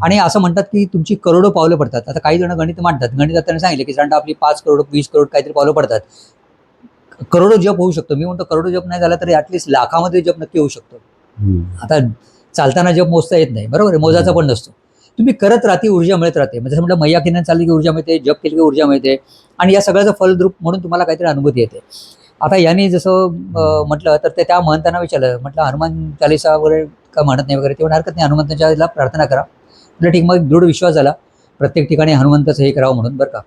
आणि असं म्हणतात की तुमची करोडो पावलं पडतात. आता काही जण गणित मांडतात, गणितात त्यांनी सांगितलं की साधारणतः आपली 5 करोड 20 करोड काहीतरी पावलं पडतात. करोडो जप होऊ शकतो. मी म्हणतो करोडो जप नाही झाला तरी ऍटलीस्ट लाखामध्ये जप नक्की होऊ शकतो. आता चालताना जप मोजता येत नाही, बरोबर आहे, मोजाचा पण नसतो. तुम्ही करत राहते, ऊर्जा मिळत राहते. म्हणजे म्हटलं मैया किनार चालली की ऊर्जा मिळते, जप केली की ऊर्जा मिळते, आणि या सगळ्याचं फलद्रूप म्हणून तुम्हाला काहीतरी अनुभूती येते. आता यांनी जसं म्हटलं तर ते त्या महंतांना विचारलं, म्हटलं हनुमान चालिसा वगैरे का म्हणत नाही वगैरे, तेवढं हरकत नाही, हनुमंताच्या याला प्रार्थना करा. म्हटलं ठीक, मग दृढ विश्वास झाला प्रत्येक ठिकाणी हनुमंताचं हे करावं म्हणून, बरं का.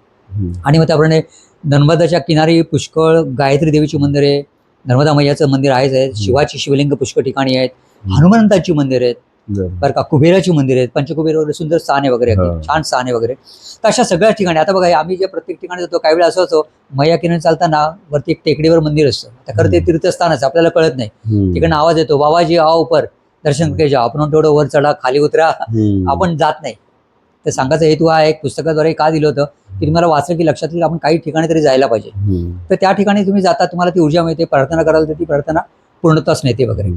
आणि मग त्याप्रमाणे नर्मदाच्या किनारी पुष्कळ गायत्री देवीची मंदिर आहे, नर्मदा मैयाचं मंदिर आहेच आहे, शिवाची शिवलिंग पुष्कळ ठिकाणी आहेत, हनुमंताची मंदिर आहेत, बरं का, कुबेराची मंदिर आहेत, पंचकुबेर वगैरे सुंदर स्थान आहे वगैरे, अगदी छान स्थान आहे वगैरे. तर अशा सगळ्या ठिकाणी आता बघा, आम्ही जे प्रत्येक ठिकाणी जातो काही वेळा असं होतं, मैया किनारी चालताना वरती एक टेकडीवर मंदिर असतं, आता खरं ते तीर्थस्थानच आपल्याला कळत नाही, तिकडनं आवाज येतो, बाबाजी आओ ऊपर दर्शन करके जाओ. आपण तेवढं वर चढा खाली उतरा, आपण जात नाही. तर सांगायचा हेतू हा एक पुस्तकाद्वारे का दिलं होतं की तुम्हाला वाचलं की लक्षात येईल आपण काही ठिकाणी तरी जायला पाहिजे. तर त्या ठिकाणी तुम्ही जाता, तुम्हाला ती ऊर्जा मिळते, प्रार्थना कराल तर ती प्रार्थना पूर्णताच नेते वगैरे.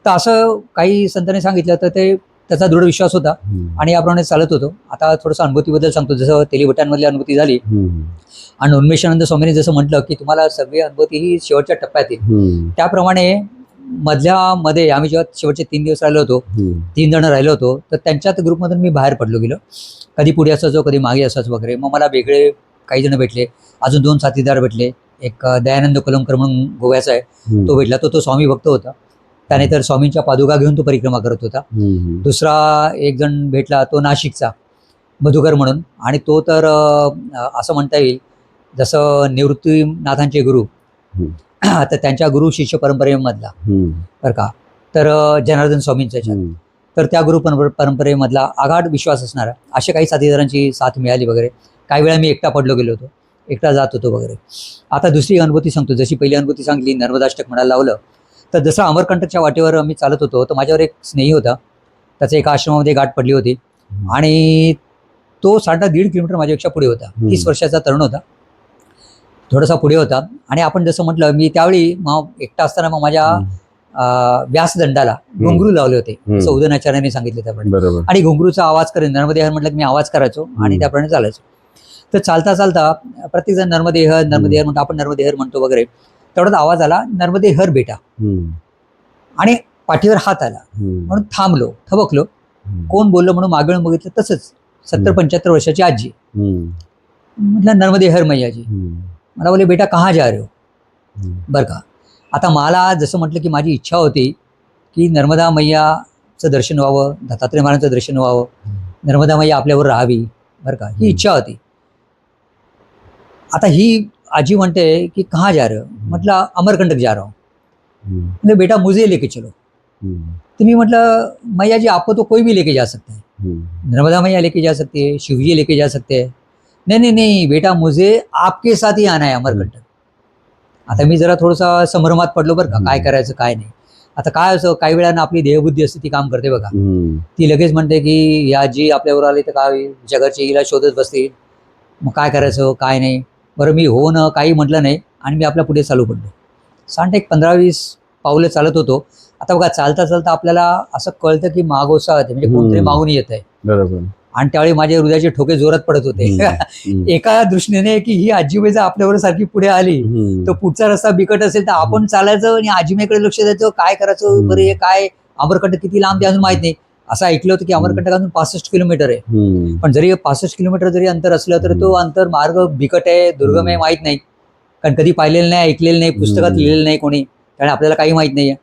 तर असं काही संतांनी सांगितलं, तर ते त्याचा दृढ विश्वास होता आणि याप्रमाणे चालत होतो. आता थोडंसं अनुभूतीबद्दल सांगतो. जसं तेलीभटांमधली अनुभूती झाली आणि उन्मेषानंद स्वामींनी जसं म्हटलं की तुम्हाला सगळी अनुभूती ही शेवटच्या टप्प्यात येईल, त्याप्रमाणे मध्ये आम्ही जेव्हा शेवटचे 3 दिवस राहिलो होतो, 3 जण राहिलो होतो, तर त्यांच्यात ग्रुपमधून मी बाहेर पडलो गेलो. कधी पुढे असायचो, कधी मागे असायचो वगैरे. मग मला वेगळे काही जण भेटले, अजून 2 साथीदार भेटले. एक दयानंद कोलमकर म्हणून गोव्याचा आहे, तो भेटला. तो स्वामी भक्त होता, त्याने तर स्वामींच्या पादुका घेऊन तो परिक्रमा करत होता. दुसरा एक जण भेटला, तो नाशिकचा मधुकर म्हणून, आणि तो तर असं म्हणता येईल जसं निवृत्तीनाथांचे गुरु, तर त्यांच्या गुरु शिष्य परंपरेमधला, बरं का. तर जनार्दन स्वामींच्या तर त्या गुरु परंपरेमधला आगाढ विश्वास असणारा, अशा काही साथीदारांची साथ मिळाली वगैरे. काही वेळा मी एकटा पडलो गेलो होतो, एकटा जात होतो वगैरे. आता दुसरी अनुभूती सांगतो. जशी पहिली अनुभूती सांगली, नर्मदाष्टक म्हणायला लावलं, तर जसं अमरकंटकच्या वाटेवर मी चालत होतो, तर माझ्यावर एक स्नेही होता, त्याच्या एका आश्रमामध्ये गाठ पडली होती, आणि तो 1.5 किलोमीटर माझ्यापेक्षा पुढे होता. 30 वर्षाचा तरुण होता, थोडासा पुढे होता. आणि आपण जसं म्हटलं, मी त्यावेळी मग एकटा असताना मग माझ्या व्यासदंडाला घुंगरू लावले होते, असं उदयनाचार्यांनी सांगितले त्याप्रमाणे. आणि घुंगरूचा आवाज करेन, नर्मदे हर म्हटलं की मी आवाज करायचो आणि त्याप्रमाणे चालायचो. तर चालता चालता प्रत्येक जण नर्मदे हर म्हणतो, आपण नर्मदे हर म्हणतो वगैरे. तेवढाच आवाज आला, नर्मदे हर बेटा, आणि पाठीवर हात आला, म्हणून थांबलो, थबकलो. कोण बोललो म्हणून मागे बघितलं, तसंच 70-75 वर्षाची आजी. म्हटलं नर्मदे हर मैयाजी. मला बोले बेटा कहाँ जा रहे हो, बरं का. आता मला जसं म्हटलं की माझी इच्छा होती की नर्मदा मैयाचं दर्शन व्हावं, दत्तात्रय महाराजांचं दर्शन व्हावं, नर्मदा मैया आपल्यावर राहावी, बरं का, ही इच्छा होती. आता ही आजी म्हणते की कहाँ जा रहे हो, म्हटलं अमरकंटक जा रहा हूँ. म्हणजे बेटा मुझे लेके चलो. तर मी म्हटलं मैया जी आपको तो कोई भी लेके जा सकता है, नर्मदा मैया लेके जा सकती है, शिवजी लेके जा सकते हैं. नहीं नहीं नहीं बेटा, मुझे आपके साथ ही आना है अमरकंटक. आता मी जरा थोडासा संभ्रमात पडलो, बरं का, काय करायचं काय नाही. आता काय असं काही वेळानं आपली देहबुद्धी असते, ती काम करते बघा. ती लगेच म्हणते की या जी आपल्यावर आली तर काय जगाची हिला शोधत बसतील, मग काय करायचं काय नाही. बरं, मी हो न काही म्हटलं नाही आणि मी आपल्या पुढे चालू पडलो. सांगते एक 15-20 पावलं चालत होतो. आता बघा, चालता चालता आपल्याला असं कळतं की मागोसा येते, म्हणजे कोणतरी मागून येत आहे, बरोबर. आणि त्यावेळी माझे हृदयाचे ठोके जोरात पडत होते. एका दृष्टीने की ही आजीबाई जर आपल्यावर सारखी पुढे आली तर पुढचा रस्ता बिकट असेल तर आपण चालायचं आणि आजीबाईकडे लक्ष द्यायचं, काय करायचं, बरं हे काय अमरकंटक किती लांब ते अजून माहित नाही. असं ऐकलं होतं की अमरकंटक अजून 65 किलोमीटर आहे, पण जरी 65 किलोमीटर जरी अंतर असलं तर तो अंतर मार्ग बिकट आहे, दुर्गम आहे, माहित नाही, कारण कधी पाहिलेलं नाही, ऐकलेलं नाही, पुस्तकात लिहिलेलं नाही कोणी, त्यामुळे आपल्याला काही माहित नाहीये.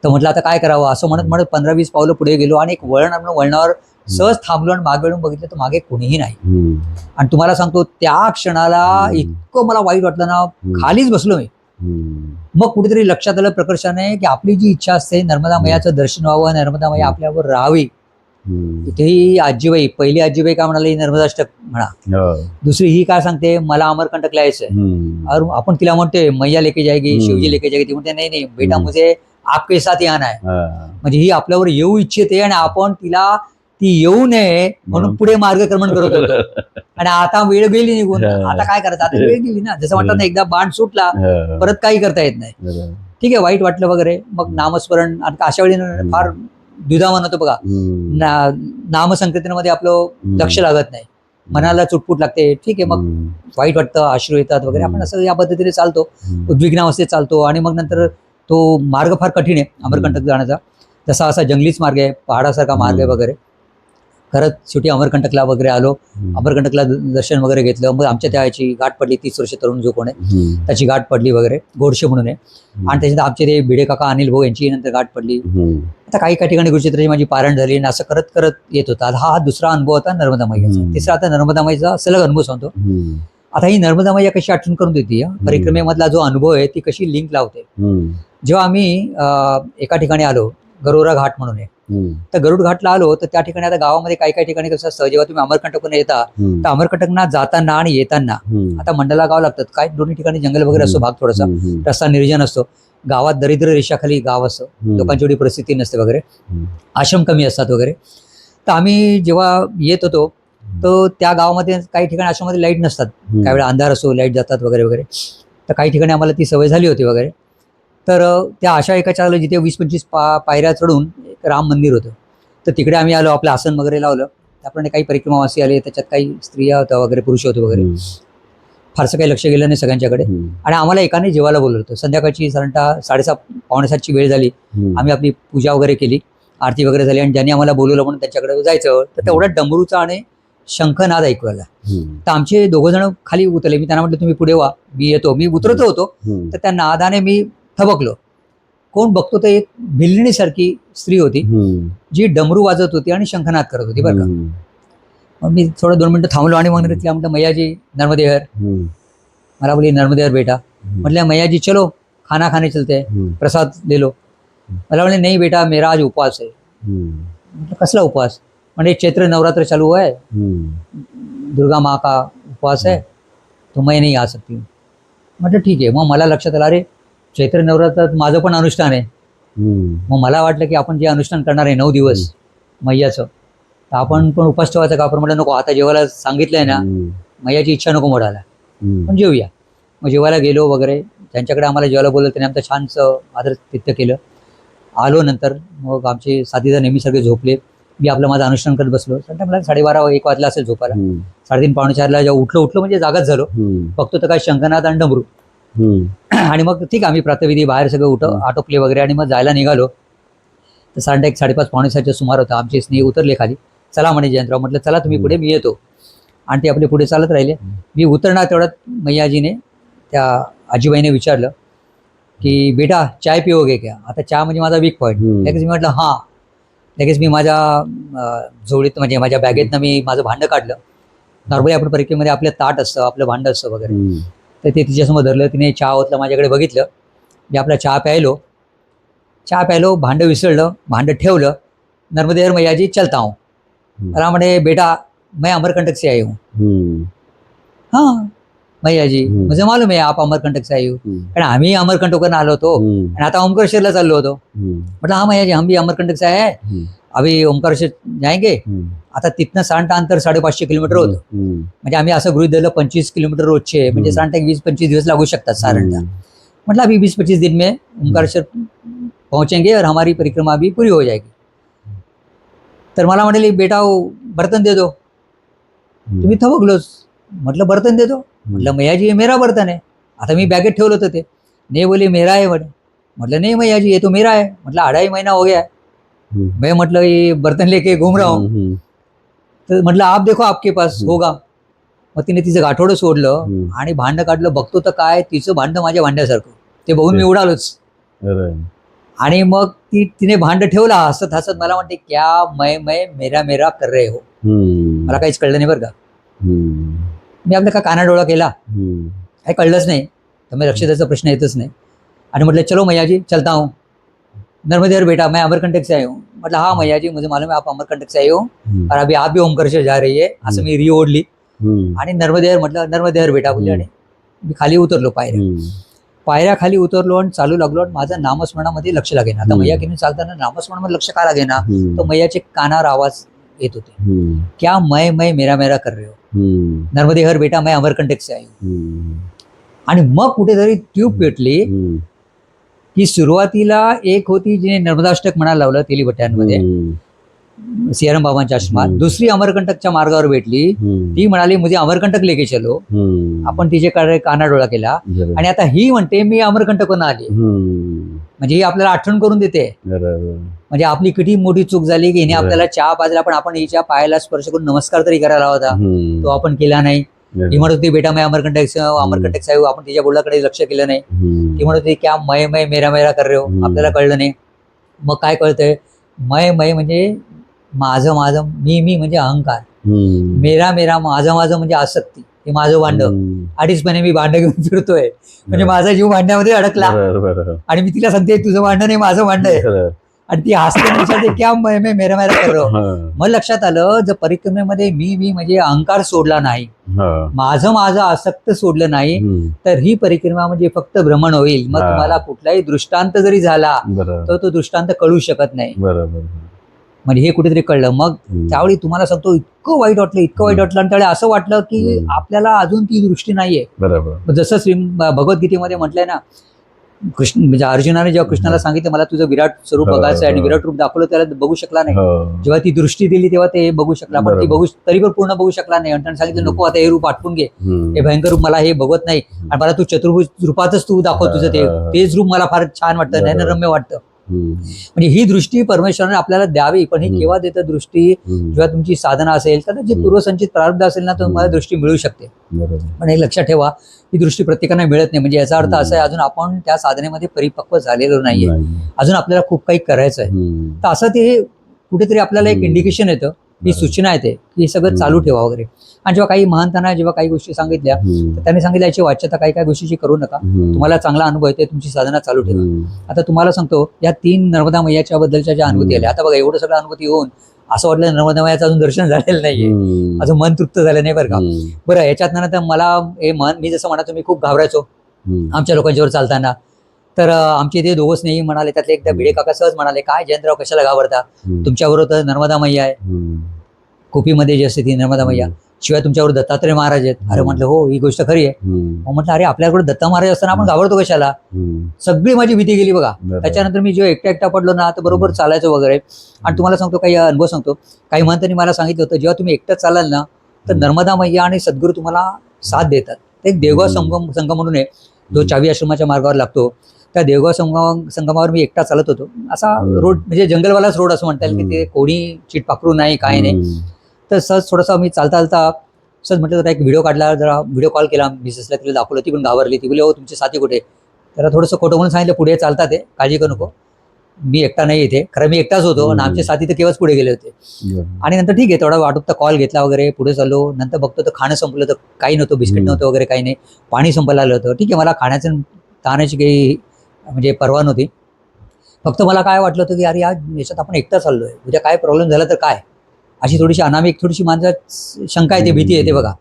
तर म्हटलं आता काय करावं, असं म्हणत म्हणत 15-20 पावलं पुढे गेलो आणि एक वळणावर सहज थांबलो आणि मागे वळून बघितलं तर मागे कोणीही नाही. आणि तुम्हाला सांगतो त्या क्षणाला इतकं मला वाईट वाटलं ना, खालीच बसलो मी. मग कुठेतरी लक्षात आलं प्रकर्षाने की आपली जी इच्छा असते नर्मदा मैयाचं दर्शन व्हावं, नर्मदा मैया आपल्यावर राहावी, इथेही आजीबाई, पहिली आजीबाई काय म्हणाली, नर्मदाष्टक म्हणा. दुसरी ही काय सांगते, मला अमरकंटक यायचंय. और आपण तिला म्हणते मैया लेके जाएगी, शिवजी लेके जाएगी. ती म्हणते नाही नाही बेटा, मुझे आपके साथ ही आना है. म्हणजे ही आपल्यावर येऊ इच्छिते आणि आपण तिला ती येऊ नये म्हणून पुढे मार्गक्रमण करत होतो. आणि आता वेळ गेली निघून, आता काय करायचं, आता वेळ गेली ना, जसं म्हणतात ना, एकदा बाण सुटला परत काही करता येत नाही. ठीक आहे, वाईट वाटलं वगैरे. मग नामस्मरण, अशा वेळी फार दुधामान होतं बघा, नामसंकीर्तनामध्ये आपलं लक्ष लागत नाही, मनाला चुटपुट लागते, ठीक आहे, मग वाईट वाटतं, अश्रू येतात वगैरे, आपण असं या पद्धतीने चालतो, उद्विग्नावस्थेत चालतो. आणि मग नंतर तो मार्ग फार कठीण आहे अमरकंटक जाण्याचा, जसा असा जंगलीच मार्ग आहे, पहाडासारखा मार्ग आहे वगैरे. खरंच शेवटी अमरकंटकला वगैरे आलो, अमरकंटकला दर्शन वगैरे घेतलं. मग आमच्या त्याची गाठ पडली, 30 वर्ष तरुण जो कोण आहे त्याची गाठ पडली वगैरे, गोडशे म्हणून आहे. आणि त्याच्यानंतर आमचे ते भिडे काका अनिल भाऊ यांची नंतर गाठ पडली. आता काही ठिकाणी गुरुचित्राची माझी पारायण झाली आणि असं करत करत येत होता. हा दुसरा अनुभव होता नर्मदा मैयाचा. तिसरा आता नर्मदा मैयाचा सलग अनुभव सांगतो. आता ही नर्मदा मैया कशी आठवण करून देते, परिक्रमेमधला जो अनुभव आहे ती कशी लिंक लावते. जेव्हा आम्ही एका ठिकाणी आलो, गरोरा घाट म्हणून आहे, तर गरुड घाटला आलो, तर त्या ठिकाणी आता गावामध्ये काही ठिकाणी कसं असतं, जेव्हा तुम्ही अमरकंटकून येता तर अमरकंटकना जाताना आणि येताना आता मंडला गाव लागतात, काय दोन्ही ठिकाणी जंगल वगैरे असतो, भाग थोडासा रस्ता निर्जन असतो, गावात दरिद्र रेषाखाली गाव असतं, लोकांची एवढी परिस्थिती नसते वगैरे, आश्रम कमी असतात वगैरे. तर आम्ही जेव्हा येत होतो तर त्या गावामध्ये काही ठिकाणी आश्रमामध्ये लाईट नसतात, काही वेळा अंधार असतो, लाईट जातात वगैरे वगैरे. तर काही ठिकाणी आम्हाला ती सवय झाली होती वगैरे. तर त्या अशा एका चाललं जिथे 20-25 पायऱ्या चढून एक राम मंदिर होतं, तर तिकडे आम्ही आलो, आपलं आसन वगैरे लावलं. त्याप्रमाणे काही परिक्रमावासी आले, त्याच्यात काही स्त्रिया होत्या वगैरे, पुरुष होते वगैरे, फारसं काही लक्ष गेलं नाही सगळ्यांच्याकडे. आणि आम्हाला एकाने जेवायला बोलवलं होतं. संध्याकाळची साधारणतः 6:30-7:45ची वेळ झाली. आम्ही आपली पूजा वगैरे केली, आरती वगैरे झाली, आणि ज्यांनी आम्हाला बोलवलं म्हणून त्यांच्याकडे जायचं. तर तेवढ्या डमरूचा आणि शंखनाद ऐकू आला. तर आमचे दोघं जण खाली उतरले. मी त्यांना म्हटलं तुम्ही पुढे व्हा, मी येतो. मी उतरत होतो तर त्या नादाने मी थबकलो. कोण बघतो तर एक भिल्लिणीसारखी स्त्री होती जी डमरू वाजत होती आणि शंखनाद करत होती बरं का. मग मी थोडं 2 मिनिटं थांबलो आणि मग तिला म्हटलं मैयाजी नर्मदे हर. मला बोली नर्मदे हर बेटा. म्हटलं मैयाजी चलो खाना खाने चलते हैं, प्रसाद ले लो. मला बोले नहीं बेटा मेरा आज उपवास है. म्हटलं कसला उपवास. म्हणजे चैत्र नवरात्र चालू हुआ है, दुर्गा माँ का उपवास है, तो मैं नहीं आ सकती. म्हटलं ठीक आहे. मग मला लक्षात आलं, अरे चैत्र नवरात्रात माझं पण अनुष्ठान आहे. मग मला वाटलं की आपण जे अनुष्ठान करणार आहे 9 दिवस मैयाचं, तर आपण पण उपास ठेवायचं का. आपण म्हटलं नको, आता जेवायला सांगितलंय ना, मैयाची इच्छा नको मोडायला, पण जेवूया. मग जेवायला गेलो वगैरे, त्यांच्याकडे आम्हाला जेवायला बोललं, त्याने आमचं छानसं आदरातिथ्य केलं. आलो नंतर, मग आमचे साथीदार नेहमी सगळे झोपले, मी आपलं माझं अनुष्ठान करत बसलो. मला 12:30-1 वाजला असेल झोपायला. 3:30-4:45ला जेव्हा उठलो म्हणजे जागाच झालो. बघतो तर काय शंखनाद आणि डमरू. आणि मग ठीक, आम्ही प्रातःविधी बाहेर सगळं आटोपले वगैरे आणि मग जायला निघालो. तर 1:30-5:45च्या सुमार होता. आमचे स्नेही उतरले खाली. चला म्हणे जयंतराव. म्हटलं चला तुम्ही पुढे, मी येतो. आणि ते आपले पुढे चालत राहिले. मी उतरणार तेवढ्यात मैयाजीने, त्या आजीबाईने विचारलं की बेटा चाय पिओगे क्या. आता चहा म्हणजे माझा वीक पॉईंट. लगेच मी म्हटलं हां. लगेच मी माझ्या जोडीत म्हणजे माझ्या बॅगेतनं मी माझं भांडं काढलं. नॉर्मली आपण परिक्रमेमध्ये आपलं ताट असतं, आपलं भांडं असतं वगैरे, तर ते तिच्यासमोर धरलं. तिने चहा ओतलं, माझ्याकडे बघितलं. मी आपला चहा प्यायलो, भांडं विसरलं, भांडं ठेवलं. नर्मदे हर मैयाजी चलता हूँ. मला म्हणे बेटा मैं अमरकंटक से आई हूँ. हाँ मैयाजी मुझे मालूम है आप अमरकंटक से आई हो. कारण आम्ही अमरकंटकवरून आलो होतो आणि आता ओमकारेश्वरला चाललो होतो. म्हटलं हाँ मैयाजी हम भी अमरकंटक से आए हैं, अभी ओमकारेश्वर जाएंगे. आता तिथनं साधारणतः अंतर 550 किलोमीटर होतं. म्हणजे आम्ही असं गृहीत धरलं 25 किलोमीटर रोजचे, म्हणजे साधारणतः 20-25 दिवस लागू शकतात साधारणतः. मतलब अभी 20-25 दिन में ओमकारेश्वर पहुंचेंगे और हमारी परिक्रमा भी पूरी हो जाएगी. तर मला म्हणाले बेटा बर्तन दे दो. तुम्ही थबकलोच. म्हटलं बर्तन दे दो. म्हटलं मैयाजी ये मेरा बर्तन है. आता मी बॅगेत ठेवलं होतं ते. नाही बोली मेरा है म्हणे. म्हटलं नहीं मैयाजी ये तो मेरा है. म्हटलं 2.5 महीना हो गया है मैं, म्हटलं ये बर्तन लेके घूम रहा हूँ. तर म्हटलं आप देखो आपके पास होगा. मग तिने तिचं गाठोडं सोडलं आणि भांडं काढलं. बघतो तर काय, तिचं भांडं माझ्या भांड्यासारखं. ते बघून मी उडालोच. आणि मग तिने भांडं ठेवला. हसत हसत मला म्हणते क्या मैं मेरा मेरा कर रहे हो. मला काहीच कळलं नाही बरं का. मी आपल्या का कानाडोळा केला, काही कळलंच नाही. त्यामुळे लक्ष द्यायचा प्रश्न येतच नाही. आणि म्हटलं चलो मैयाजी चलता हूँ. नर्मदे हर बेटा मैं अमरकंटक से आई हूँ. म्हटलं हाँ मैयाजी मुझे मालूम है आप अमरकंटक से आई हो और अभी आप भी ओमकारेश्वर जा रही है. असं मी री ओढली आणि नर्मदे हर म्हटलं, नर्मदे हर बेटा बोलले. आणि मी खाली उतरलो, पायऱ्या खाली उतरलो आणि चालू लागलो. आणि माझं नामस्मरणामध्ये लक्ष लागेना. आता मैया घेऊन चालताना नामस्मरणामध्ये लक्ष का लागेना, तो मैयाचे कानावर आवाज येत होते, क्या मैं मेरा मेरा कर रहे हो. नर्मदे हर बेटा मैं अमरकंटक से आई हूँ. आणि मग कुठेतरी ट्यूब पेटली की सुरुवातीला एक होती जी नर्मदाष्टक म्हणायला लावलं तेलीभट्ट्यांमध्ये सियाराम बाबांच्या आश्रमात. दुसरी अमरकंटकच्या मार्गावर भेटली. ती म्हणाली मुझे अमरकंटक लेके चलो. आपण तिच्याकडे कानाडोळा केला. आणि आता ही म्हणते मी अमरकंटकहून आली. म्हणजे ही आपल्याला आठवण करून देते म्हणजे आपली किती मोठी चूक झाली की हिने आपल्याला चहा पाजला, पण आपण हिच्या पायाला स्पर्श करून नमस्कार तरी करायला होता, तो आपण केला नाही. ती म्हणत होती बेटा मैं अमरकंटक साहेब, आपण तिच्या बोलण्याकडे लक्ष केलं नाही. ती म्हणत होती क्या मय मय मेरा मेरा कर रहे हो, आपल्याला कळलं नाही. मग काय कळतंय, मय मय म्हणजे माझं माझं, मी म्हणजे अहंकार, मेरा मेरा माझं माझं म्हणजे आसक्ती, हे माझं भांड. 2.5 महिने मी भांड घेऊन फिरतोय, म्हणजे माझा जीव भांड्यामध्ये अडकला. आणि मी तिला सांगते तुझं भांड नाही माझं भांड आहे. आणि ती हसते विचारते क्या मैं मेरा मेरा कर रहे हो. मग लक्षात आलं, जर परिक्रमेमध्ये मी म्हणजे अहंकार सोडला नाही, माझं माझं आसक्त सोडलं नाही, तर ही परिक्रमा म्हणजे फक्त भ्रमण होईल. मग तुम्हाला कुठलाही दृष्टांत जरी झाला तर तो दृष्टांत कळू शकत नाही. म्हणजे हे कुठेतरी कळलं. मग त्यावेळी तुम्हाला सांगतो इतकं वाईट वाटलं आणि त्यावेळी असं वाटलं की आपल्याला अजून ती दृष्टी नाहीये. जसं श्री भगवद्गीतेमध्ये म्हटलंय ना, कृष्ण म्हणजे अर्जुनाने जेव्हा कृष्णाला सांगितलं मला तुझं विराट स्वरूप बघायचं आहे, आणि विराट रूप दाखवलं, त्याला बघू शकला नाही. जेव्हा ती दृष्टी दिली तेव्हा ते बघू शकला, पण ती तरी पण पूर्ण बघू शकला नाही. आणि सांगितलं नको आता हे रूप आठवून घे, हे भयंकर रूप मला हे बघवत नाही, आणि मला तू चतुर्भुज रूपातच तू दाखव तुझं तेच रूप मला फार छान वाटतं, नयनरम्य वाटतं. म्हणजे ही दृष्टी परमेश्वराने आपल्याला द्यावी, पण ही केव्हा देतं दृष्टी, जेव्हा तुमची साधना असेल, तर जे पूर्वसंचित प्रारब्ध असेल ना, तर तुम्हाला दृष्टी मिळू शकते. पण हे लक्षात ठेवा, ही दृष्टी प्रत्येकाने मिळत नाही. म्हणजे याचा अर्थ असा आहे अजून आपण त्या साधनेमध्ये परिपक्व झालेलो नाहीये, अजून आपल्याला खूप काही करायचं आहे. तर असं ते कुठेतरी आपल्याला एक इंडिकेशन येतं, ही सूचना येते की हे सगळं चालू ठेवा वगैरे. आणि जेव्हा काही महंतांना जेव्हा काही गोष्टी सांगितल्या तर त्यांनी सांगितलं याची वाच्यता काही काही गोष्टीची करू नका, तुम्हाला चांगला अनुभव येते, तुमची साधना चालू ठेवा. आता तुम्हाला सांगतो या 3 नर्मदा मैयाच्या बद्दलच्या ज्या अनुभूती आल्या, आता बघा एवढं सगळं अनुभूती होऊन असं वाटलं नर्मदा मैयाचं अजून दर्शन झालेलं नाहीये, अजून मन तृप्त झालं नाही बरं का. बरं, याच्यात नंतर मला हे मी जसं म्हणायचो मी खूप घाबरायचो आमच्या लोकांच्यावर चालताना. तर आमचे ते दोघं स्नेही म्हणाले, त्यातले एकदा भिडे काका सहज म्हणाले काय जयंतराव कशाला घाबरता, तुमच्याबरोबर तर नर्मदा मैया आहे, कोपीमध्ये जी असते ती नर्मदा मैया, शिवाय तुमच्यावर दत्तात्रय महाराज आहेत. अरे म्हटलं हो ही गोष्ट खरी आहे. मग म्हटलं अरे आपल्याकडे दत्ता महाराज असताना आपण घाबरतो कशाला. सगळी माझी भीती गेली बघा. त्याच्यानंतर मी जेव्हा एकटा पडलो ना तर बरोबर चालायचं वगैरे. आणि तुम्हाला सांगतो काही अनुभव सांगतो, काही महंतांनी मला सांगितलं होतं जेव्हा तुम्ही एकटं चालाल ना तर नर्मदा मैया आणि सद्गुरू तुम्हाला साथ देतात. एक देवगाव संगम म्हणून आहे, जो चावी आश्रमाच्या मार्गावर लागतो. त्या देवगाव संगमावर मी एकटा चालत होतो. असा रोड म्हणजे जंगलवालाच रोड असं म्हणता येईल, की ते कोणी चिट पाखरू नाही काय नाही. तर सहज थोडासा मी चालता सहज म्हटलं जरा एक व्हिडिओ काढला, जरा व्हिडिओ कॉल केला मिसेसला, तिला दाखवलं, ती पण घाबरली. ती बोलली हो तुमचे साथी कुठे. त्याला थोडंसं खोटं म्हणून सांगितलं पुढे चालतात ते, काळजी करू नको, मी एकटा नाही इथे. खरं मी एकटाच होतो आणि आमचे साथी तर केव्हाच पुढे गेले होते. आणि नंतर ठीक आहे थोडा वाटूपचा कॉल घेतला वगैरे, पुढे चाललो. नंतर बघतो तर खाणं संपलं, तर काही नव्हतं, बिस्किट नव्हतं वगैरे काही नाही, पाणी संपायला आलं होतं. ठीक आहे, मला खाण्याचं ताण्याची काही म्हणजे परवा नव्हती. फक्त मला काय वाटलं होतं की अरे याच्यात आपण एकटा चाललोय, उद्या काय प्रॉब्लेम झाला तर काय, अशी थोडीशी अनामिक थोडीशी माणसात शंका येते, भीती येते बघा.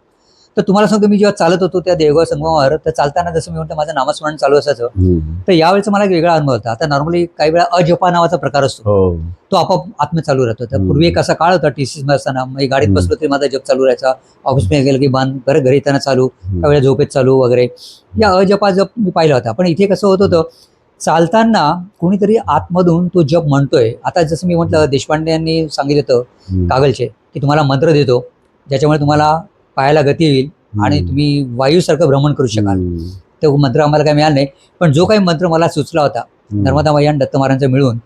तर तुम्हाला सांगतो मी जेव्हा चालत होतो त्या देवगाव संगमावर, तर चालताना जसं मी म्हणतो माझं नामस्मरण चालू असायचं, तर यावेळेचा मला एक वेगळा अनुभव होता. आता नॉर्मली काही वेळा अजपा नावाचा प्रकार असतो, तो आपोआप आत्म चालू राहतो. तर पूर्वी एक असा काळ होता टीसीस मध्ये असताना, मी गाडीत बसलो तरी माझा जप चालू राहायचा, ऑफिसमध्ये गेलं की परत घरी येताना चालू, त्यावेळेला झोपेत चालू वगैरे. या अजपा जप मी पाहिला होता. पण इथे कसं होत होतं, चालताना कोणीतरी आतमधून तो जप म्हणतोय. आता जसं मी म्हटलं देशपांडे यांनी सांगितलं होतं कागलचे, की तुम्हाला मंत्र देतो ज्याच्यामुळे तुम्हाला पायाला गती येईल आणि तुम्ही वायूसारखं भ्रमण करू शकाल. तो मंत्र आम्हाला काही मिळाला नाही, पण जो काही मंत्र मला सुचला होता नर्मदा मैया आणि दत्त महाराजांचा मिळून,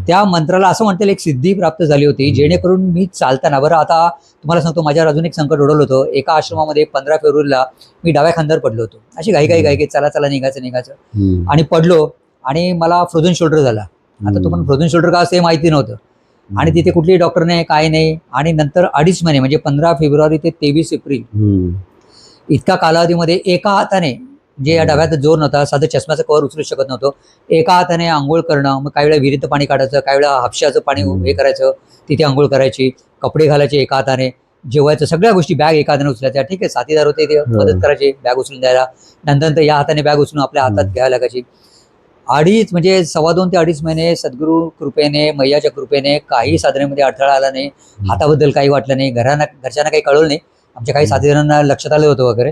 त्या मंत्राला असं म्हणता येईल एक सिद्धी प्राप्त झाली होती, जेणेकरून मी चालताना. बरं आता तुम्हाला सांगतो माझ्यावर अजून एक संकट ओढवलं होतं. एका आश्रमामध्ये 15 फेब्रुवारीला मी डाव्या खांद्यावर पडलो होतो, अशी घाई चला निघायचं आणि पडलो आणि मला फ्रोझन शोल्डर झाला. आता तो पण फ्रोझन शोल्डर का असं माहिती नव्हतं, आणि तिथे कुठलीही डॉक्टर नाही काय नाही. आणि नंतर 2.5 महिने म्हणजे 15 फेब्रुवारी ते 23 एप्रिल इतका कालावधीमध्ये एका हाताने, जे या डब्यात जोर नव्हता, साधं चष्म्याचं कव्हर उचलू शकत नव्हतं, एका हाताने आंघोळ करणं. मग काही वेळा विहिरीचं पाणी काढायचं, काही वेळा हापशाचं पाणी हे करायचं, तिथे आंघोळ करायची, कपडे घालायचे एका हाताने, जेवायचं, सगळ्या गोष्टी, बॅग एका हाताने उचलायच्या. ठीक आहे, साथीदार होते ते मदत करायचे बॅग उचलून द्यायला. नंतर या हाताने बॅग उचलून आपल्या हातात घ्यायला लागायची. 2.5 म्हणजे 2.25 ते 2.5 महिने सद्गुरू कृपेने, मैयाच्या कृपेने काही साधनेमध्ये अडथळा आला नाही, हाताबद्दल काही वाटलं नाही, घरच्यांना काही कळलं नाही. आमच्या काही साथीदारांना लक्षात आलं होतं वगैरे,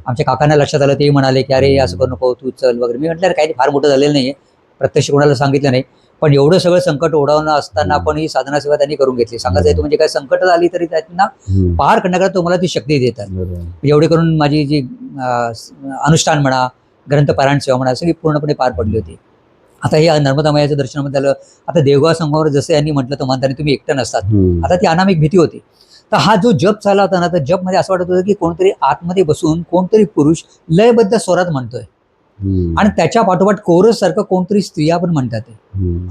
आमच्या काकांना लक्षात आलं, ते म्हणाले की अरे असं करू नको तू चल वगैरे. मी म्हटलं काही फार मोठं झालेलं नाहीये, प्रत्यक्ष कोणाला सांगितलं नाही, पण एवढं सगळं संकट ओढावणं असताना पण ही साधना सेवा त्यांनी करून घेतली. सांगायचं आहे म्हणजे काय, संकट आली तरी त्यांना पार करण्याकरता तुम्हाला ती शक्ती देतात. एवढे करून माझी जी अनुष्ठान म्हणा, ग्रंथपारायण सेवा म्हणा, सगळी पूर्णपणे पार पडली होती. आता हे नर्मदा मैयाचं दर्शनामध्ये झालं. आता देवगाव संगमावर जसं यांनी म्हटलं तर म्हणताना तुम्ही एकटं नसतात, आता ती अनामिक भीती होती. तर हा जो जप चालला होता ना, तर जप मध्ये असं वाटत होतं की कोणतरी आतमध्ये बसून कोणतरी पुरुष लयबद्ध स्वरात म्हणतोय आणि त्याच्या पाठोपाठ कोरस सारखं कोणतरी स्त्रिया पण म्हणतात.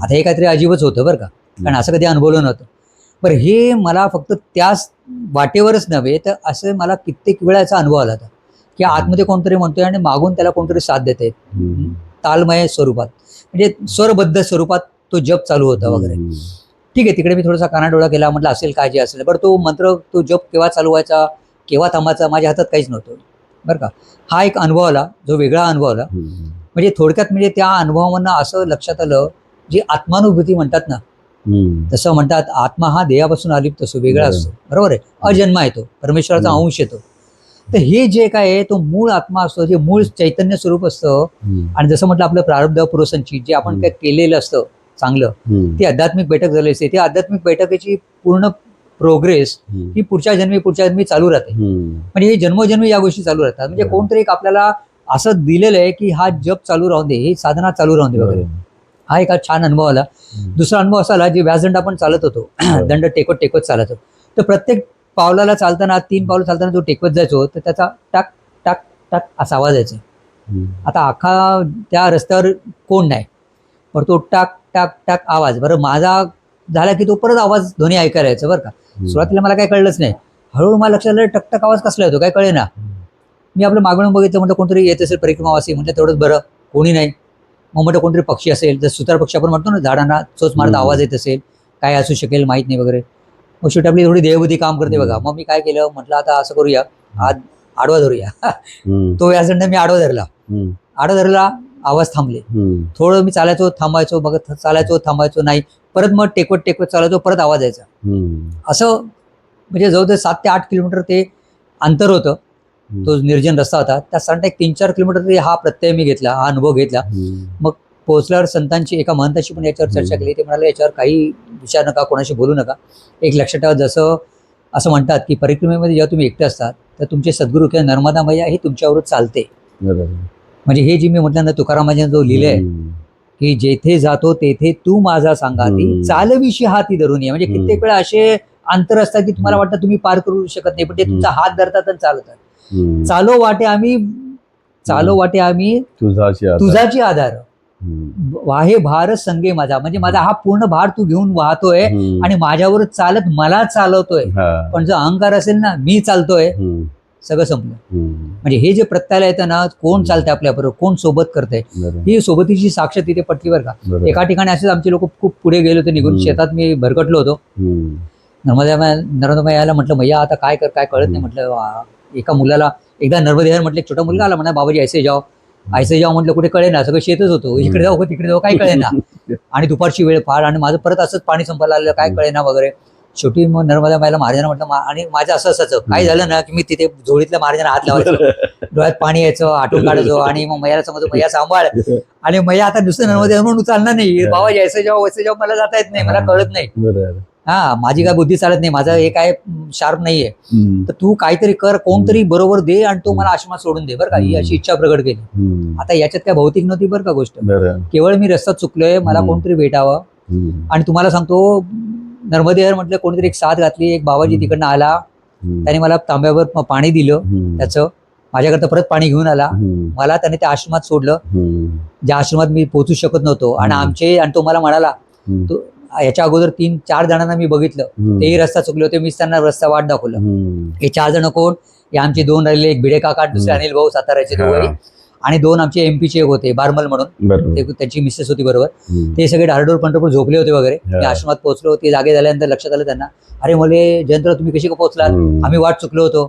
आता हे काहीतरी अजीबच होतं बरं का, कारण असं कधी अनुभवलं नव्हतं. बरं, हे मला फक्त त्याच वाटेवरच नव्हे तर असं मला कित्येक वेळा याचा अनुभव आला होता की आतमध्ये कोणतरी म्हणतोय आणि मागून त्याला कोणतरी साथ देते तालमय स्वरूपात, म्हणजे स्वरबद्ध स्वरूपात तो जप चालू होता वगैरे. ठीक आहे, तिकडे मी थोडासा कानाडोळा केला, म्हटलं असेल काय जे असेल. बरं, तो मंत्र तो जप केव्हा चालू व्हायचा केव्हा थांबायचा माझ्या हातात काहीच नव्हतं बरं का. हा एक अनुभव आला, जो वेगळा अनुभव आला. म्हणजे थोडक्यात म्हणजे त्या अनुभवामधनं असं लक्षात आलं, जी आत्मानुभूती म्हणतात ना, तसं म्हणतात आत्मा हा देहापासून अलिप्त असतो, वेगळा असतो, बरोबर आहे, अजन्मा येतो, परमेश्वराचा अंश येतो. तर हे जे काय आहे तो मूळ आत्मा असतो, जे मूळ चैतन्य स्वरूप असतं. आणि जसं म्हटलं आपलं प्रारब्ध पुरुषांची जे आपण काय केलेलं असतं चांगलं, ती आध्यात्मिक बैठक झाली असते. ती आध्यात्मिक बैठकीची पूर्ण प्रोग्रेस ही पुढच्या जन्मी चालू राहते. म्हणजे हे जन्मोजन्मी या गोष्टी चालू राहतात. म्हणजे कोणतरी एक आपल्याला असं दिलेलं आहे की हा जप चालू राहून दे, ही साधना चालू राहून दे वगैरे. हा एक छान अनुभव आला. दुसरा अनुभव असा आला, जे व्यासदंड आपण चालत होतो, दंड टेकवत टेकवत चालत होतो, तर प्रत्येक पावलाला चालताना 3 पावलं चालताना जो टेकवत जायचो तर त्याचा टाक टाक टाक असा आवाज यायचा. आता अख्खा त्या रस्त्यावर कोण नाही, पण तो टाक टाक टाक आवाज. बरं, माझा झाला की तो परत आवाज ध्वनी ऐकायला यायचा बरं का. सुरुवातीला मला काही कळलंच नाही, हळूहळू मला लक्षात आलं टकटक आवाज कसला येतो काय कळे ना. मी आपलं मागून बघितलं, म्हटलं कोणतरी येत असेल परिक्रमावासी, म्हटलं तेवढंच बरं, कोणी नाही. मग म्हटलं कोणतरी पक्षी असेल, जर सुतार पक्षी आपण म्हणतो ना, झाडांना चोच मारता आवाज येत असेल, काय असू शकेल माहित नाही वगैरे. मग शेवटी आपली थोडी देहबुद्धी काम करते बघा. मग मी काय केलं, म्हटलं आता असं करूया, आज आडवा धरूया. तो व्यासदंड मी आडवा धरला, आवाज थांबले. थोडं मी चालायचो थांबायचो, बघत चालायचो थांबायचो, नाही, परत मग टेकवत टेकवत चालायचो, परत आवाज यायचा. असं म्हणजे जवळजवळ 7 ते 8 किलोमीटर ते अंतर होतं, तो निर्जन रस्ता होता. त्या साधारण 3-4 किलोमीटर तरी हा प्रत्यय मी घेतला, हा अनुभव घेतला. मग पोहोचल्यावर संतांची एका महंताशी पण याच्यावर चर्चा केली. ते म्हणाले याच्यावर काही विचार नका, कोणाशी बोलू नका. एक लक्षात ठेवा, जसं असं म्हणतात की परिक्रमेमध्ये जेव्हा तुम्ही एकटे असतात तर तुमचे सद्गुरू किंवा नर्मदा मैया ही तुमच्यावर चालते. म्हणजे हे जे मी म्हटलं ना, तुकारामाने जो लिहिलंय की जेथे जातो तेथे तू माझा सांगाती, चालविशी हाती धरून ये. म्हणजे कित्येक वेळा असे अंतर असतात की तुम्हाला वाटतं तुम्ही पार करू शकत नाही, पण ते तुमचा हात धरतात आणि चालतात. चालो वाटे आम्ही तुझाची आधार, वाहे भार संगे माझा. म्हणजे माझा हा पूर्ण भार तू घेऊन वाहतोय आणि माझ्यावर चालत मला चालवतोय. पण जर अहंकार असेल ना, मी चालतोय, सगळं संपलं. म्हणजे हे जे प्रत्ययाला येतं ना, कोण चालतंय आपल्याबरोबर, कोण सोबत करतंय, ही सोबतीची साक्ष तिथे पटली बरं का. एका ठिकाणी असेच आमचे लोक खूप पुढे गेले होते निघून, शेतात मी भरकटलो होतो. नर्मदा यायला म्हटलं मैया आता काय काय कळत नाही. म्हटलं एका मुलाला एकदा नर्मदेवर म्हटलं, एक छोटा मुलगा आला, म्हणा बाबाजी ऐसे जाओ म्हटलं, कुठे कळे ना, सगळं शेतच होतो, इकडे जाऊ तिकडे जाऊ काय कळे ना. आणि दुपारची वेळ फार, आणि माझं परत असंच पाणी संपायला आलेलं, काय कळे ना वगैरे. शेवटी मग नर्मदा मायला महाराजांना म्हटलं, आणि माझं असं असायचं काय झालं ना की मी तिथे झोळीतल्या महाराजांना हात लावायचो, डोळ्यात पाणी यायचं, आटून काढायचो, आणि मग मैयाला सांगतो मैया सांभाळ. आणि मैया आता नुसतं नर्मदा म्हणून चालणार नाही, बाबाजी ऐसे जाओ वैसे जाओ, मला जाता येत नाही, मला कळत नाही, हा माझी काय बुद्धी चालत नाही, माझं हे काय शार्प नाहीये, तर तू काहीतरी कर, कोणतरी बरोबर दे आणि तो मला आश्रमात सोडून दे बरं का. ही अशी इच्छा प्रकट केली. आता याच्यात काय भौतिक नव्हती बरं का गोष्ट, केवळ मी रस्ता चुकलोय, मला कोणतरी भेटावं. आणि तुम्हाला सांगतो, नर्मदेवर म्हटलं कोणीतरी एक साथ घातली, एक बाबाजी तिकडनं आला, त्याने मला तांब्यावर पाणी दिलं त्याचं, माझ्याकरता परत पाणी घेऊन आला, मला त्याने त्या आश्रमात सोडलं, ज्या आश्रमात मी पोहोचू शकत नव्हतो. आणि तो मला म्हणाला, तो याच्या अगोदर 3-4 जणांना मी बघितलं, तेही रस्ता चुकले होते, मीच त्यांना रस्ता वाट दाखवलं. हे 4 जण कोण, हे आमचे 2 राहिले, एक भिडे काका, दुसरे अनिल भाऊ साताऱ्याचे दोघे, आणि 2 आमचे MP चे होते, बारमल म्हणून, त्यांची मिसेस होती बरोबर. ते सगळे डारडोर पंढरपूर झोपले होते वगैरे. मी आश्रमात पोहोचलो, ते जागे झाल्यानंतर लक्षात आलं त्यांना, अरे मले जयंतराव तुम्ही कशी पोहोचलात, आम्ही वाट चुकलो होतो.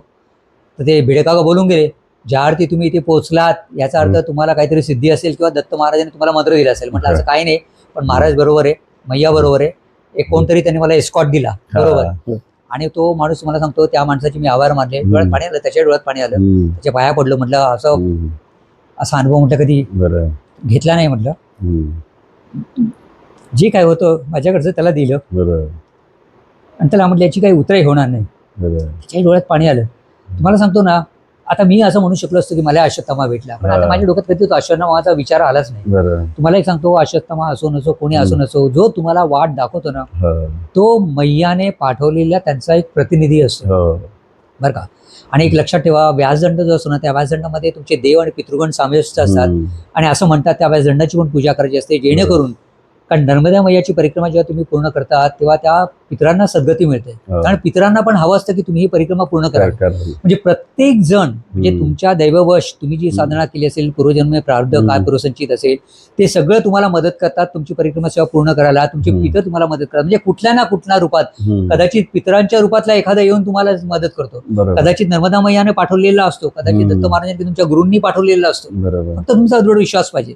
तर ते भिडे काका बोलून गेले, ज्या अर्थी तुम्ही इथे पोहोचलात याचा अर्थ तुम्हाला काहीतरी सिद्धी असेल किंवा दत्त महाराजांनी तुम्हाला मंत्र दिला असेल. म्हटलं असं काही नाही, पण महाराज बरोबर आहे, मैया बरोबर आहे, एक कोणतरी त्यांनी मला एस्कॉट दिला बरोबर. आणि तो माणूस मला सांगतो, त्या माणसाचे मी आभार मानले, डोळ्यात पाणी आलं, त्याच्या डोळ्यात पाणी आलं, त्याच्या पाया पडलो. म्हटलं असा अनुभव म्हटलं कधी घेतला नाही म्हटलं. जे काय होतं माझ्याकडचं त्याला दिलं बरोबर. आणि त्याला म्हटलं याची काही उतराई होणार नाही. बरोबर. त्याच्याही डोळ्यात पाणी आलं. तुम्हाला सांगतो ना, आता मी असं म्हणू शकलो असतो की मला अश्वत्थामा भेटला, पण आता माझ्या डोक्यात कधी तो अश्वत्थामाचा विचार आलाच नाही. बरोबर. तुम्हाला एक सांगतो, अश्वत्थामा असो नसो, कोणी असो नसो, जो तुम्हाला वाट दाखवतो ना, तो मैयाने पाठवलेला त्यांचा एक प्रतिनिधी असतो, बरं का. आणि एक लक्षात ठेवा, व्यासदंड जो असतो ना, त्या व्यासदंडामध्ये तुमचे देव आणि पितृगण समाविष्ट असतात. आणि असं म्हणतात त्या व्यासदंडाची पण पूजा करायची असते, जेणेकरून, कारण नर्मदा मैयाची परिक्रमा जेव्हा तुम्ही पूर्ण करता तेव्हा त्या पितरांना सद्गती मिळते. कारण पितरांना पण हवं असतं की तुम्ही ही परिक्रमा पूर्ण करा. म्हणजे प्रत्येक जण, म्हणजे तुमच्या दैववश तुम्ही जी साधना केली असेल, पूर्वजन्म प्रारब्ध काय पूर्वसंचित असेल, ते सगळं तुम्हाला मदत करतात तुमची परिक्रमा सेवा पूर्ण करायला. तुमचे पितर तुम्हाला मदत करतात, म्हणजे कुठल्या ना कुठल्या रूपात, कदाचित पितरांच्या रूपातला एखादा येऊन तुम्हाला मदत करतो, कदाचित नर्मदा मैयाने पाठवलेला असतो, कदाचित दत्त महाराजांनी तुमच्या गुरूंनी पाठवलेला असतो. फक्त तुमचा दृढ विश्वास पाहिजे.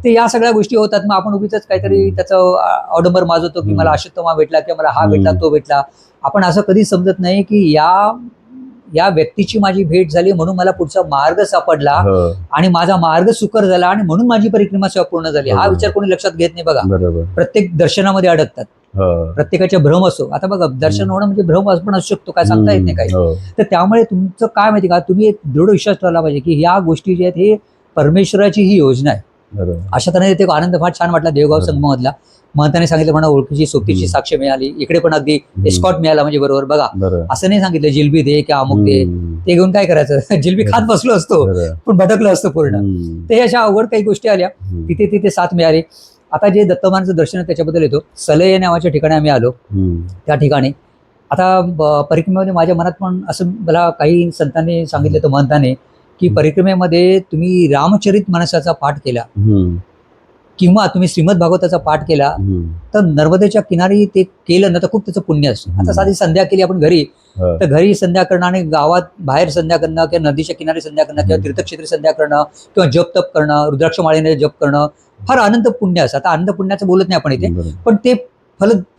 ते या सगळ्या गोष्टी होतात. मग आपण उगीच काहीतरी त्याचं अवडंबर माजवतो की मला अश्वत्थामा भेटला किंवा मला हा भेटला तो भेटला. आपण असं कधीच समजत नाही की या व्यक्तीची माझी भेट झाली म्हणून मला पुढचा मार्ग सापडला आणि माझा मार्ग सुकर झाला आणि म्हणून माझी परिक्रमा सेवा पूर्ण झाली. हा विचार कोणी लक्षात घेत नाही बघा. प्रत्येक दर्शनामध्ये अडकतात, प्रत्येकाचे भ्रम असो. आता बघा, दर्शन होणं म्हणजे भ्रम पण असू शकतो, काय सांगता येत नाही काही. तर त्यामुळे तुमचं काय माहिती का, तुम्ही एक दृढ विश्वास ठेवला पाहिजे की ह्या गोष्टी ज्या आहेत हे परमेश्वराची ही योजना आहे. अशा तऱ्हेने ते आनंद फार छान वाटला देवगाव संगमामधला. महंताने सांगितलं म्हणा ओळखीची सोबतीची साक्ष मिळाली, इकडे पण अगदी एस्कॉट मिळाला. म्हणजे बरोबर बघा, असं नाही सांगितलं जिलबी दे किंवा अमुक दे, ते घेऊन काय करायचं, जिलबी खात बसलो असतो पण भटकलो असतो पूर्ण. ते अशा अवघड काही गोष्टी आल्या, तिथे साथ मिळाली. आता जे दत्त महाराजांचं दर्शन त्याच्याबद्दल येतो. सलय या नावाच्या ठिकाणी आम्ही आलो. त्या ठिकाणी आता परिक्रमेमध्ये माझ्या मनात पण असं मला काही संतांनी सांगितलं तर महंताने की परिक्रमेमध्ये तुम्ही रामचरित मानसाचा पाठ केला किंवा तुम्ही श्रीमद भागवताचा पाठ केला तर नर्मदेच्या किनारी ते केलं ना तर खूप त्याचं पुण्य असतं. आता साधी संध्या केली आपण घरी, तर घरी संध्या करणं आणि गावात बाहेर संध्या करणं किंवा नदीच्या किनारी संध्या करणं किंवा तीर्थक्षेत्री संध्या करणं किंवा जप तप करणं, रुद्राक्ष माळेने जप करणं फार आनंद पुण्य असतं. आता आनंद पुण्याचं बोलत नाही आपण इथे, पण ते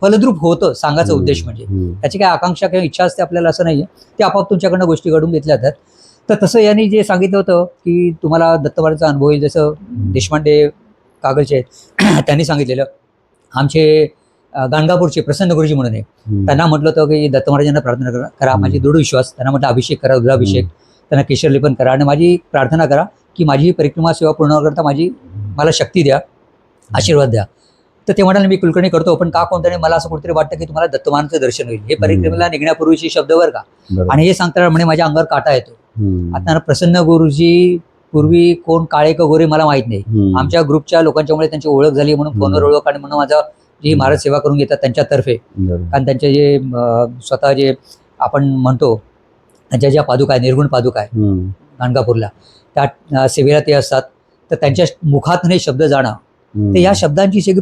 फलद्रूप होतं. सांगायचा उद्देश म्हणजे त्याची काय आकांक्षा किंवा इच्छा असते आपल्याला असं नाहीये, ते आपोआप तुमच्याकडनं गोष्टी घडून घेतल्या जातात. तर तसं यांनी जे सांगितलं होतं की तुम्हाला दत्त महाराजांचा अनुभव येईल, जसं देशपांडे कागलचे आहेत त्यांनी सांगितलेलं. आमचे गाणगापूरचे प्रसन्न गुरुजी म्हणून आहे, त्यांना म्हटलं होतं की दत्त महाराजांना प्रार्थना करा, माझी दृढ विश्वास. त्यांना म्हटलं अभिषेक करा, रुद्राभिषेक, त्यांना केशर लेपन करा आणि माझी प्रार्थना करा की माझी परिक्रमा सेवा पूर्ण करता मला शक्ती द्या, आशीर्वाद द्या. तर ते म्हणाले मी कुलकर्णी करतो, पण का कोणत्याने मला असं कुठेतरी वाटतं की तुम्हाला दत्त महाराजांचं दर्शन होईल. हे परिक्रमेला निघण्यापूर्वीचे शब्द वर का, आणि हे सांगताना म्हणे माझ्या अंगावर काटा येतो. आता प्रसन्न गुरुजी पूर्वी कोण काळे का गोरे मला माहित नाही, आमच्या ग्रुपच्या लोकांच्यामुळे त्यांची ओळख झाली म्हणून फोनवर ओळख आणि म्हणून माझा जी महाराज सेवा करून घेतात त्यांच्यातर्फे, कारण त्यांचे जे स्वतः जे आपण म्हणतो त्यांच्या ज्या पादुका आहे, निर्गुण पादुका आहे गाणगापूरला, त्या सेवेला ते असतात. तर त्यांच्या मुखातून हे शब्द जाणं, तर या शब्दांची सगळी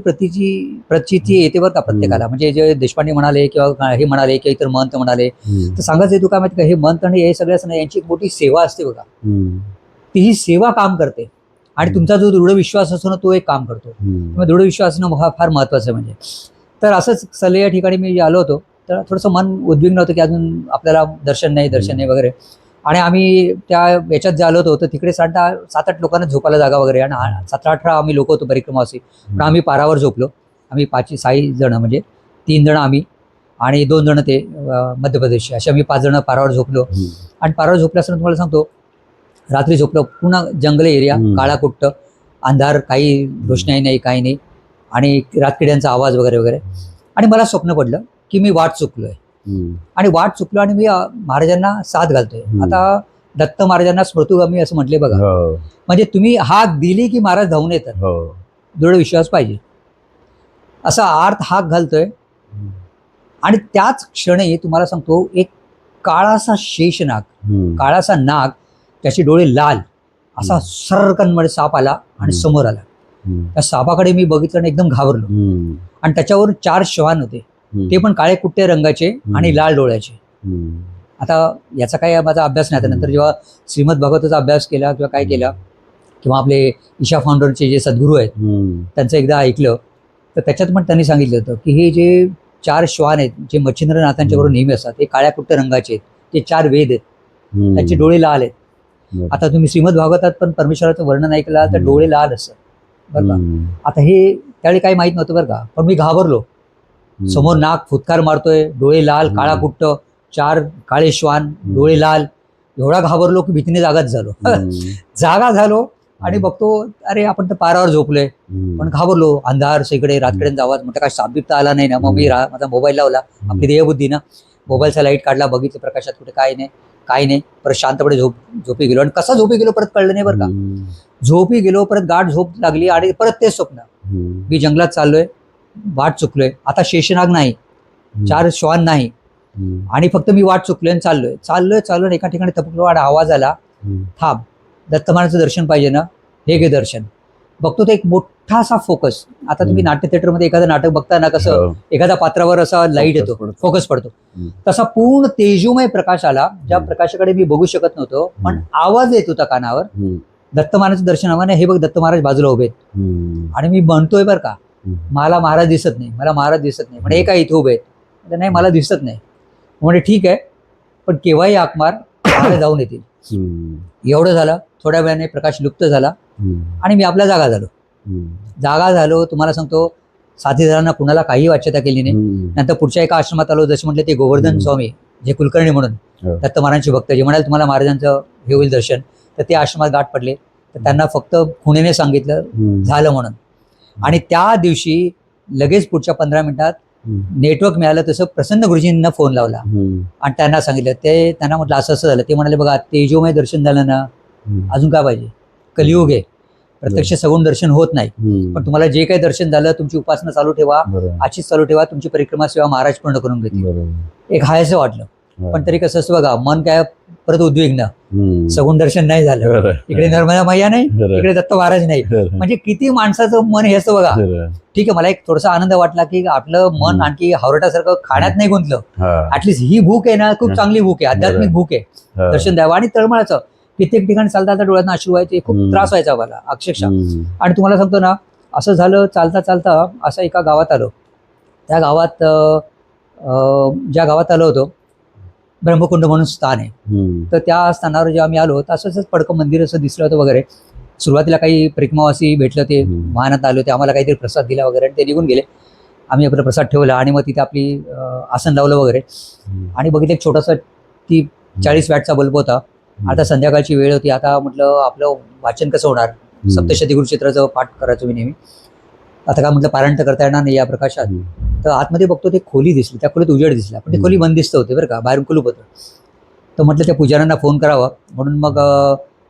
प्रचिती येते बरं का प्रत्येकाला. म्हणजे जे देशपांडे म्हणाले किंवा हे म्हणाले किंवा इतर महंत म्हणाले, तर सांगायचं तू काय माहिती का, हे महंत आणि हे सगळ्याच नाही, यांची एक मोठी सेवा असते बघा. ती ही सेवा काम करते आणि तुमचा जो दृढ विश्वास असतो ना तो एक काम करतो. दृढ विश्वास असणं फार महत्वाचं आहे. म्हणजे तर असंच सले या ठिकाणी मी आलो होतो, तर थोडंसं मन उद्विग्न होतं की अजून आपल्याला दर्शन नाही वगैरे. आणि आम्ही त्या याच्यात जे आलो होतो तर तिकडे 7-8 लोकांना झोपायला जागा वगैरे, आणि 17-18 आम्ही लोक होतो परिक्रमावासी. पण आम्ही पारावर झोपलो. आम्ही 5-6 जण, म्हणजे 3 जण आम्ही आणि 2 जण ते मध्य प्रदेशचे, असे आम्ही 5 जण पारावर झोपलो. आणि पारावर झोपल्यासंतर तुम्हाला सांगतो, रात्री झोपलो, पुन्हा जंगल एरिया, काळा कुट्ट अंधार, काही रोषणाई नाही, काही नाही, आणि रातकिड्यांचा आवाज वगैरे वगैरे. आणि मला स्वप्न पडलं की मी वाट चुकलोय आणि आणि मी महाराजांना साथ घालतोय. आता दत्त महाराजांना स्मृतुगामी असं म्हटले बघा, म्हणजे तुम्ही हाक दिली की महाराज धावून येतात, दृढ विश्वास पाहिजे, असा अर्थ हाक घालतोय. आणि त्याच क्षणी तुम्हाला सांगतो, एक काळासा शेषनाग, काळासा नाग, त्याचे डोळे लाल, असा सर्रकनमध्ये साप आला आणि समोर आला. त्या सापाकडे मी बघितलं आणि एकदम घाबरलो. आणि त्याच्यावर 4 श्वान होते, ते पण काळे कुट्टे रंगाचे आणि लाल डोळ्याचे. आता याचा काही माझा अभ्यास नाही. आता नंतर जेव्हा श्रीमद भागवताचा अभ्यास केला किंवा काय केला, किंवा आपले ईशा फाउंडरचे जे सद्गुरू आहेत त्यांचं एकदा ऐकलं, तर त्याच्यात पण त्यांनी सांगितलं होतं की हे जे 4 श्वान आहेत जे मच्छिंद्रनाथांच्या बरोबर नेहमी असतात, हे काळ्या कुट्ट रंगाचे आहेत, ते 4 वेद आहेत, त्यांचे डोळे लाल आहेत. आता तुम्ही श्रीमद भागवतात पण परमेश्वराचं वर्णन ऐकला तर डोळे लाल असतात बरं का. आता हे त्यावेळी काही माहित नव्हतं बरं का, पण मी घाबरलो. समोर नाग फुटकार मारतोय, डोळे लाल, काळा कुट्ट, 4 काळे श्वान, डोळे लाल. एवढा घाबरलो की भीतीने जागाच झालो. जागा झालो आणि बघतो अरे आपण तर पारावर झोपलोय, पण घाबरलो. अंधार सगळीकडे, रात्रीपर्यंत आवाज, म्हटलं काय साप बिबटा आला नाही ना. मग मी माझा मोबाईल लावला, आपली देहबुद्धी ना, मोबाईलचा लाईट काढला, बघितलं प्रकाशात कुठे काय नाही, काय नाही. परत शांतपणे झोपी गेलो. आणि कसा झोपी गेलो परत कळलं नाही बरं का. झोपी गेलो, परत गाठ झोप लागली आणि परत तेच स्वप्न. मी जंगलात चाललोय, वाट चुकलोय, आता शेषनाग नाही, 4 श्वान नाही, आणि फक्त मी वाट चुकलोय आणि चाललोय एका ठिकाणी थपकलो आणि आवाज आला, थांब, दत्त महाराजांचं दर्शन पाहिजे ना, हे घे दर्शन. बघतो तो एक मोठासा फोकस. आता तुम्ही नाट्य थिएटरमध्ये एखादं नाटक बघता ना, कसं एखाद्या पात्रावर असा लाईट येतो, फोकस पडतो, तसा पूर्ण तेजोमय प्रकाश आला, ज्या प्रकाशाकडे मी बघू शकत नव्हतो, पण आवाज येत होता कानावर, दत्त महाराजांचं दर्शन हवं. हे बघ दत्त महाराज बाजूला उभे आहेत. आणि मी म्हणतोय बरं का, मला महाराज दिसत नाही, मला महाराज दिसत नाही. म्हणजे काय इथे उभे आहेत, नाही मला दिसत नाही. म्हणजे ठीक आहे, पण केव्हाही हाक मार, जाऊन येतील. एवढं झालं. थोड्या वेळाने प्रकाश लुप्त झाला आणि मी आपल्या जागा झालो. तुम्हाला सांगतो, साथीदारांना कुणाला काही वाच्यता केली नाही. नंतर पुढच्या एका आश्रमात आलो, जसे म्हटले ते गोवर्धन स्वामी, जे कुलकर्णी म्हणून दत्त महाराजांचे भक्त, जे म्हणाले तुम्हाला महाराजांचं हे होईल दर्शन, तर ते आश्रमात गाठ पडले. तर त्यांना फक्त खुणेने सांगितलं झालं म्हणून. आणि त्या दिवशी लगेच पुढच्या 15 मिनिटात नेटवर्क मिळालं. तसं प्रसन्न गुरुजींना फोन लावला आणि त्यांना सांगितलं. ते त्यांना म्हटलं असं असं झालं. ते म्हणाले बघा तेजोमय दर्शन झालं ना, अजून काय पाहिजे, कलियुग आहे, प्रत्यक्ष सगुण दर्शन होत नाही. पण तुम्हाला जे काही दर्शन झालं, तुमची उपासना चालू ठेवा, आशीच चालू ठेवा, तुमची परिक्रमा सेवा महाराज पूर्ण करून घेतील. एक हायचं वाटलं. पण तरी कसं असं बघा, मन काय परत उद्विग्न, सगुण दर्शन नाही झालं, इकडे नर्मदा मैया नाही, इकडे दत्त महाराज नाही. म्हणजे किती माणसाचं मन हे असतं बघा. ठीक आहे, मला एक थोडासा आनंद वाटला की आपलं मन आणखी हावरटासारखं खाण्यात नाही गुंतलं. ऍटलिस्ट ही भूक आहे ना, खूप चांगली भूक आहे, आध्यात्मिक भूक आहे, दर्शन द्यावं. आणि तळमळाचं कित्येक ठिकाणी चालता डोळ्यात अश्रू व्हायचे, खूप त्रास व्हायचा मला अक्षरशः. आणि तुम्हाला सांगतो ना, असं झालं, चालता चालता असं एका गावात आलो. त्या गावात ज्या गावात आलो होतो, ब्रह्मकुंड म्हणून स्थान आहे. तर त्या स्थानावर जेव्हा आम्ही आलो, तर असंच पडकं मंदिर असं दिसलं होतं वगैरे. सुरुवातीला काही परिक्रमावासी भेटलं, ते वाहनात आलो, ते आम्हाला काहीतरी प्रसाद दिला वगैरे आणि ते निघून गेले. आम्ही आपला प्रसाद ठेवला आणि मग तिथे आपली आसन लावलं वगैरे. आणि बघितलं एक छोटासा, ती 40 वॅटचा बल्ब होता. आता संध्याकाळची वेळ होती. आता म्हटलं आपलं वाचन कसं होणार, सप्तशती गुरुक्षेत्राचं पाठ करायचो मी नेहमी. आता काय म्हटलं पारायण तर करता येणार नाही या प्रकाशात. तर आतमध्ये बघतो ते खोली दिसली, त्या खोलीत उजेड दिसला, पण ती खोली बंदिस्त होते बरं का, बाहेरून कुलूप होतं. तर म्हटलं त्या पुजाऱ्यांना फोन करावा, म्हणून मग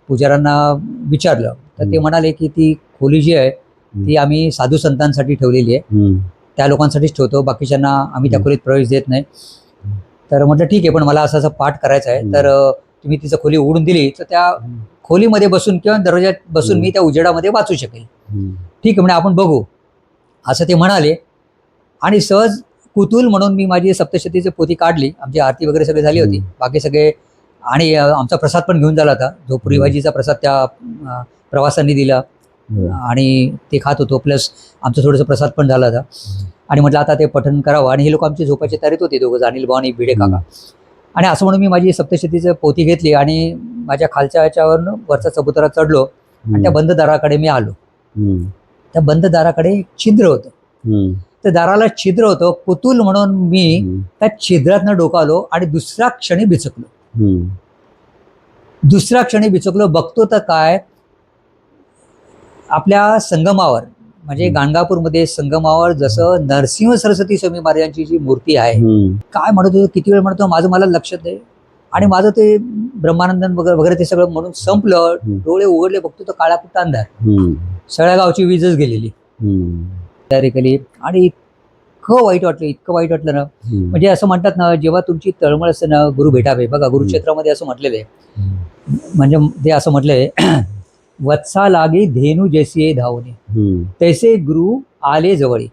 पुजाऱ्यांना विचारलं. तर ते म्हणाले की ती खोली जी आहे ती आम्ही साधू संतांसाठी ठेवलेली आहे, त्या लोकांसाठीच ठेवतो, बाकीच्यांना आम्ही त्या खोलीत प्रवेश देत नाही. तर म्हटलं ठीक आहे, पण मला असं असं पाठ करायचा आहे, तर तुम्ही तिचं खोली उघडून दिली तर त्या खोलीमध्ये बसून किंवा दरवाज्यात बसून मी त्या उजेडामध्ये वाचू शकेल. ठीक आहे म्हणजे आपण बघू, असं ते म्हणाले. आणि सहज कुतूल म्हणून मी माझी सप्तशतीची पोथी काढली. आमची आरती वगैरे सगळी झाली होती, बाकी सगळे. आणि आमचा प्रसाद पण घेऊन झाला होता, जो पुरी भाजीचा प्रसाद त्या प्रवासांनी दिला आणि ते खात होतो, प्लस आमचं थोडंसं प्रसाद पण झाला होता. आणि म्हटलं आता ते पठण करावं. आणि हे लोक आमची झोपाची तयारीत होते, दोघं, अनिल भाऊ आणि भिडे काका. आणि असं म्हणून मी माझी सप्तशतीची पोथी घेतली आणि माझ्या खालच्या ह्याच्यावरनं वरचा चबुतरा चढलो आणि त्या बंद दाराकडे मी आलो. त्या बंद दाराकडे एक छिद्र होतं, त्या दाराला छिद्र होतं. कुतूल म्हणून मी त्या छिद्रातनं डोकावलो आणि दुसऱ्या क्षणी बिचकलो. बघतो तर काय, आपल्या संगमावर, म्हणजे गाणगापूरमध्ये संगमावर जसं नरसिंह सरस्वती स्वामी महाराजांची जी मूर्ती आहे, काय म्हणत होतो, किती वेळ म्हणतो, माझं मला लक्षात आहे. आणि माझं ते ब्रह्मानंदन वगैरे ते सगळं म्हणून संपलं. डोळे उघडले, बघतो तर काळा कुट्टा अंधार, सगळ्या गावची वीजच गेलेली तयारी केली. आणि इतकं वाईट वाटलं ना. म्हणजे असं म्हणतात ना, जेव्हा तुमची तळमळ असते ना, गुरु भेटावे. बघा गुरुक्षेत्रामध्ये असं म्हटलेलं आहे, म्हणजे ते असं म्हटलंय, वत्सा लागे धेनू जैसी धावणे, तैसे गुरु आले जवळी.